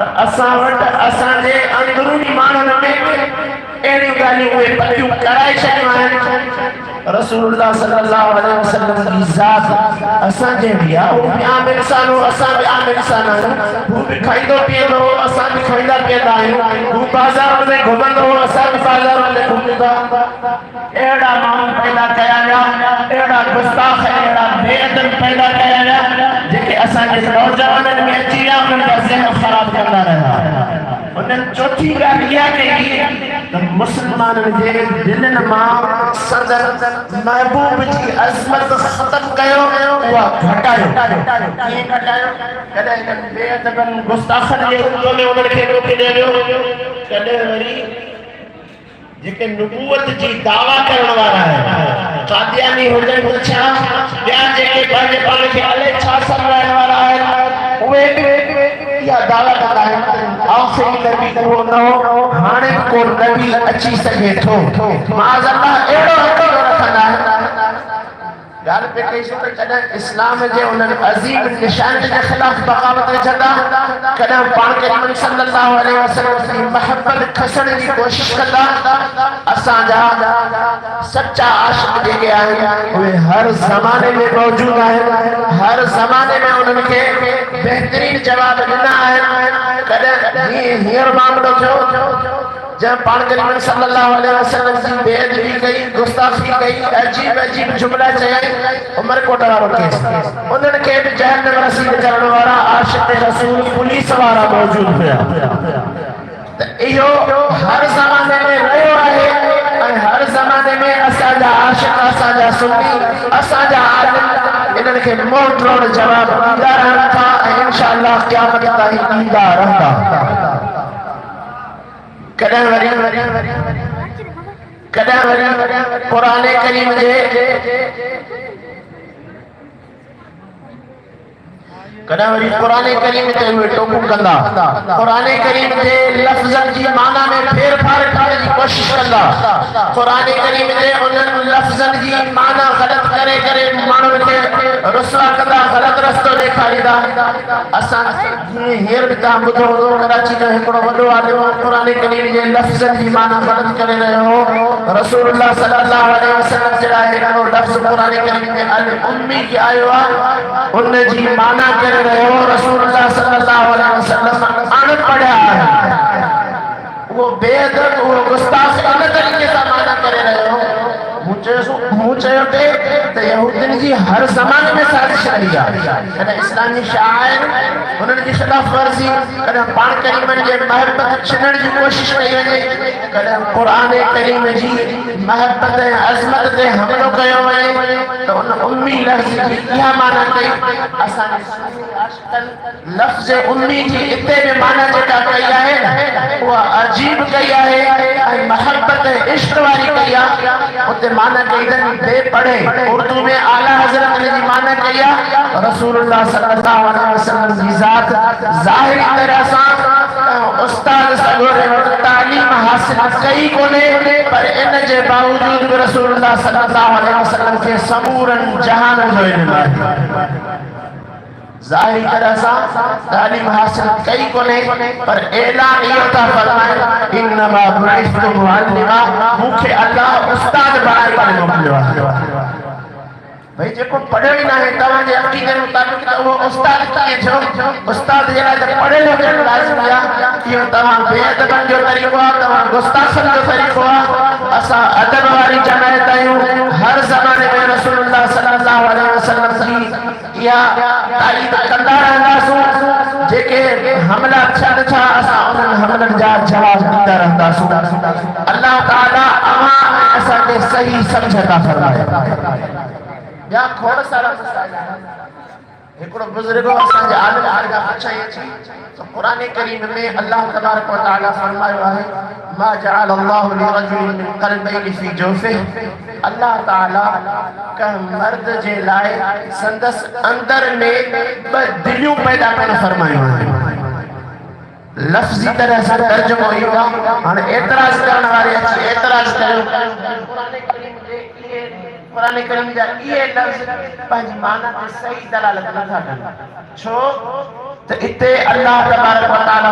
असां वटि असांजे अंदरूनी माण्हुनि में अहिड़ियूं ॻाल्हियूं उहे पकियूं कराए छॾियूं आहिनि। रसूलुल्लाह सल्लल्लाहु अलैहि वसल्लम की ज़ात असांजे बि आहे, हू बि आम इंसान हो, असां बि आम इंसान आहियूं। हू बि खाईंदो पीअंदो हो, असां बि खाईंदा पीअंदा आहियूं। हू बाज़ार में घुमंदो हो, असां बि बाज़ार में घुमंदा। अहिड़ा माण्हू पैदा कया विया, अहिड़ा गुस्ताख़, अहिड़ा बेअदब पैदा कया विया जेके असांजे नौजवाननि में अची विया, उन्हनि जा ज़हन ख़राब कंदा रहिया। उन्हनि चौथी ॻाल्हि इहा कई त मुस्लमाननि जे दिलनि मां सदर महबूब जी अज़मत ख़त्म कयो, उहा घटायो। कीअं घटायो? कॾहिं हिननि बेअदबनि गुस्ताखनि जे रूप में उन्हनि खे रोके ॾियो, कॾहिं वरी जेके नबूवत जी दावा करण वारा आहिनि, कादियानी हुजनि छा, ॿिया जेके पंहिंजे पाण खे अलाए छा सम्झाइण वारा आहिनि, उहे बि इहा दावा कंदा आहिनि आख़िरी नबी उहो न हो, हाणे को नबी अची सघे थो। माज़अल्लाह अहिड़ो अक़ीदो रखंदा आहिनि। ॻाल्हि पे कईसीं त कॾहिं इस्लाम जे उन्हनि अज़ीम निशान जे ख़िलाफ़ बग़ावत विझंदा, कॾहिं पाण खे सल्लल्लाहु अलैहि वसल्लम जी महबत खसण जी कोशिश कंदा। असांजा सच्चा आशिक़ जेके आहिनि उहे हर ज़माने में मौजूद आहिनि, हर ज़माने में उन्हनि खे बहितरीन जवाब ॾिना आहिनि। कॾहिं हींअर मामिलो थियो जब पाण करीम सल्लल्लाहु अलैहि वसल्लम की बेअदबी कई, गुस्ताखी कई, अजीब अजीब जुमला चयाई, उमरकोट वारो केस, उन्हनि खे बि जहन्नम रसीद करण वारा आशिक़ रसूल पुलिस वारा मौजूद हुया। त इहो हर ज़माने में रहियो आहे ऐं हर ज़माने में असांजा आशिक़, असांजा सुन्नी, असांजा आलिम इन्हनि खे मोड़ तोड़ जवाब ॾींदा रहनि था ऐं इंशाअल्लाह क़यामत ताईं ॾींदा रहंदा। कॾहिं वरी क़ुरान करीम जे क़ुरान करीम ते उहे टोकू कंदा, क़ुरान करीम जे लफ़्ज़नि जी माना में फेर फार करण जी कोशिश कंदा, क़ुरान करीम जे उन्हनि लफ़्ज़नि जी माना ग़लत करे करे माण्हुनि खे रुसवा कंदा, ग़लत रस्तो ॾेखारींदा। असां हींअर बि तव्हां ॿुधो हूंदो, कराची जो हिकिड़ो वॾो आलिम क़ुरान करीम जे लफ़्ज़नि जी माना ग़लत करे रहियो हो। रसूलुल्लाह सल्लल्लाहु अलैहि वसल्लम जहिड़ा हिकिड़ो लफ़्ज़ क़ुरान करीम में अल उम्मी की आयो आहे, उन जी माना करे रहियो रसूलुल्लाह सल्लल्लाहु अलैहि वसल्लम अनपढ़िया आहे। वो बेअदब, वो गुस्ताख इन तरीके सां माना करे रहियो। मूं चयो त यहूदियुनि जी हर ज़माने में साज़िश रही आहे, कॾहिं इस्लामी शाइर उन्हनि जी ख़िलाफ़ वर्ज़ी, कॾहिं पाण करीमनि जे महबत छीनण जी कोशिश कई वञे, कॾहिं क़ुरान करीम जी महबत ऐं अज़मत ते हमिलो कयो वञे त उन उम्मी लफ़्ज़ जी इहा माना कई। लफ़्ज़ उम्मी जी इते बि माना जेका कई आहे उहा अजीब कई आहे ऐं महबत इश्क़ वारी कई आहे। उते माना कई अथनि बेपढ़े उर्दू में आला हज़रत ने जी माना कई आहे रसूलुल्लाह सल्लल्लाहु अलैहि वसल्लम जी ज़ात ज़ाहिरी तरह सां उस्ताद सगोरे वटि तालीम हासिल कई कोन्हे, पर इन जे बावजूद बि रसूलुल्लाह सल्लल्लाहु अलैहि वसल्लम खे समूरनि जहान जो इल्मु आहे। ज़ाहिरी तरह सां तालीम हासिल कई कोन्हे, पर ऐलान इहो था फरमाइनि इन्नमा बुइस्तु मुअल्लिमा, मूंखे अल्लाह उस्ताद बणाए करे मोकिलियो आहे। भाई जेको पढ़ियो ई न आहे तव्हांजे अक़ीदे मुताबिक़ त उहो उस्ताद कीअं थियो? उस्ताद जे लाइ त पढ़ियलु हुजणु लाज़िमी आहे। इहो तव्हां बेअदबनि जो तरीक़ो आहे, तव्हां गुस्ताखनि जो तरीक़ो आहे। असां अदब वारी जमायत आहियूं, हर ज़माने में रसूलुल्लाह सल्लल्लाहु अलैहि वसल्लम जी इहा तारीफ़ कंदा रहंदासूं। जेके हमला थियनि था असां उन्हनि हमलनि जा जवाब ॾींदा रहंदासूं। अल्लाह ताला अव्हां असांखे सही सम्झ था फरमाए। या खोड़ सारा मसाइल आहिनि। हिकिड़ो बुज़ुर्ग असांजे आलिम खां पुछाई त क़ुरान करीम में अल्लाह तबारक व तआला फरमायो आहे मा जअल अल्लाहु लिरजुलिन मिन क़ल्बैनि फी जौफ़िही, अल्लाह ताला कंहिं मर्द जे लाइ संदसि अंदर में ॿ दिलियूं पैदा करणु फरमायूं आहिनि। लफ़्ज़ी तरह सां तर्जुमो इहो आहे। हाणे एतिराज़ करण वारे अची एतिराज़ कयो क़ुरान करीम जा इहे लफ़्ज़ पंहिंजी माना ते सही दलालत नथा कनि। छो तो इतने अल्लाह तबारक व तआला